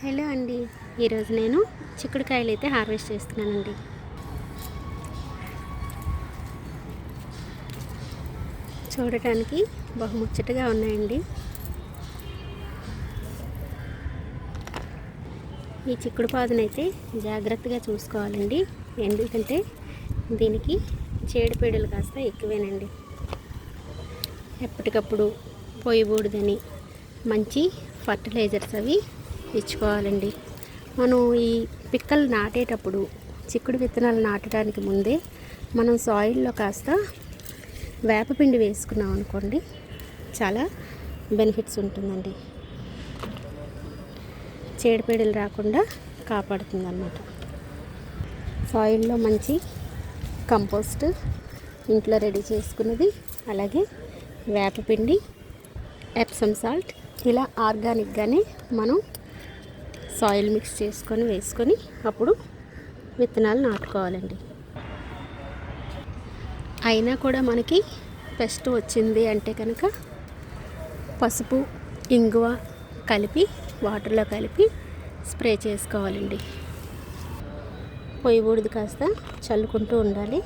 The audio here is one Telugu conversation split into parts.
హలో అండి, ఈరోజు నేను చిక్కుడుకాయలు అయితే హార్వెస్ట్ చేస్తున్నానండి. చూడటానికి బహుముచ్చటగా ఉన్నాయండి. ఈ చిక్కుడు పాదునైతే జాగ్రత్తగా చూసుకోవాలండి, ఎందుకంటే దీనికి చీడపీడలు కాస్త ఎక్కువేనండి. ఎప్పటికప్పుడు పొయ్యి బూడిదని మంచి ఫర్టిలైజర్స్ అవి ఇచ్చుకోవాలండి. మనం ఈ పిక్కలు నాటేటప్పుడు చిక్కుడు విత్తనాలు నాటడానికి ముందే మనం సాయిల్లో కాస్త వేపపిండి వేసుకున్నాం అనుకోండి, చాలా బెనిఫిట్స్ ఉంటుందండి. చీడపీడలు రాకుండా కాపాడుతుంది అన్నమాట. సాయిల్లో మంచి కంపోస్ట్ ఇంట్లో రెడీ చేసుకున్నది, అలాగే వేపపిండి, ఎప్సమ్ సాల్ట్, ఇలా ఆర్గానిక్గానే మనం సాయిల్ మిక్స్ చేసుకొని వేసుకొని అప్పుడు విత్తనాలు నాటుకోవాలండి. అయినా కూడా మనకి పెస్ట్ వచ్చింది అంటే కనుక పసుపు, ఇంగువ కలిపి వాటర్లో కలిపి స్ప్రే చేసుకోవాలండి. పొయ్యి బూడిద కాస్త చల్లుకుంటూ ఉండాలి.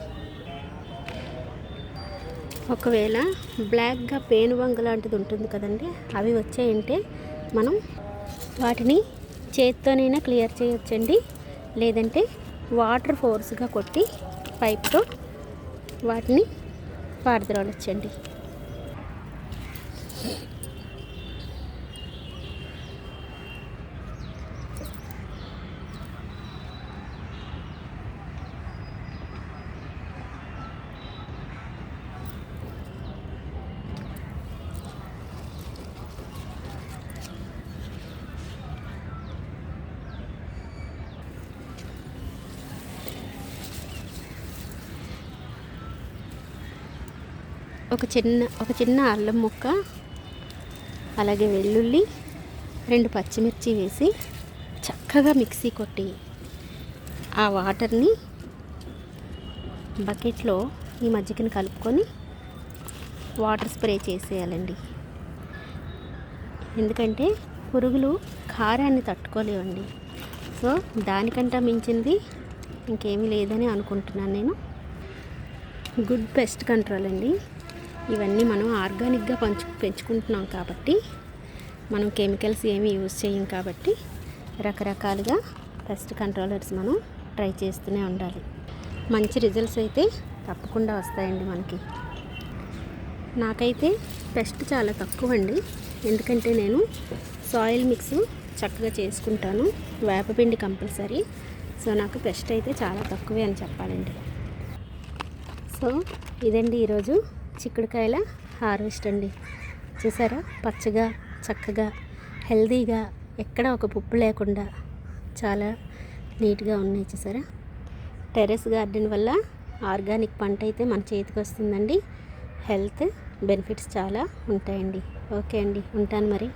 ఒకవేళ బ్లాక్గా పేనుబంగ లాంటిది ఉంటుంది కదండి, అవి వచ్చాయంటే మనం వాటిని చేత్తోనైనా క్లియర్ చేయొచ్చండి, లేదంటే వాటర్ ఫోర్స్గా కొట్టి పైప్తో వాటిని పారద్రోలొచ్చండి. ఒక చిన్న అల్లం ముక్క, అలాగే వెల్లుల్లి, 2 పచ్చిమిర్చి వేసి చక్కగా మిక్సీ కొట్టి ఆ వాటర్ని బకెట్లో ఈ మజ్జిగని కలుపుకొని వాటర్ స్ప్రే చేసేయాలండి. ఎందుకంటే పురుగులు కారాన్ని తట్టుకోలేవండి. సో దానికంటే మించింది ఇంకేమీ లేదని అనుకుంటున్నాను నేను. గుడ్ పెస్ట్ కంట్రోల్ అండి. ఇవన్నీ మనం ఆర్గానిక్గా పెంచుకుంటున్నాం కాబట్టి, మనం కెమికల్స్ ఏమీ యూజ్ చేయం కాబట్టి రకరకాలుగా పెస్ట్ కంట్రోలర్స్ మనం ట్రై చేస్తూనే ఉండాలి. మంచి రిజల్ట్స్ అయితే తప్పకుండా వస్తాయండి మనకి. నాకైతే పెస్ట్ చాలా తక్కువ అండి, ఎందుకంటే నేను సాయిల్ మిక్స్ చక్కగా చేసుకుంటాను, వేపపిండి కంపల్సరీ. సో నాకు పెస్ట్ అయితే చాలా తక్కువే అని చెప్పాలండి. సో ఇదండి ఈరోజు చిక్కుడుకాయల హార్వెస్ట్ అండి. చూసారా, పచ్చగా చక్కగా హెల్తీగా ఎక్కడ ఒక పుప్పు లేకుండా చాలా నీట్గా ఉన్నాయి. చూసారా, టెర్రస్ గార్డెన్ వల్ల ఆర్గానిక్ పంట అయితే మన చేతికి వస్తుందండి. హెల్త్ బెనిఫిట్స్ చాలా ఉంటాయండి. ఓకే అండి, ఉంటాను మరి.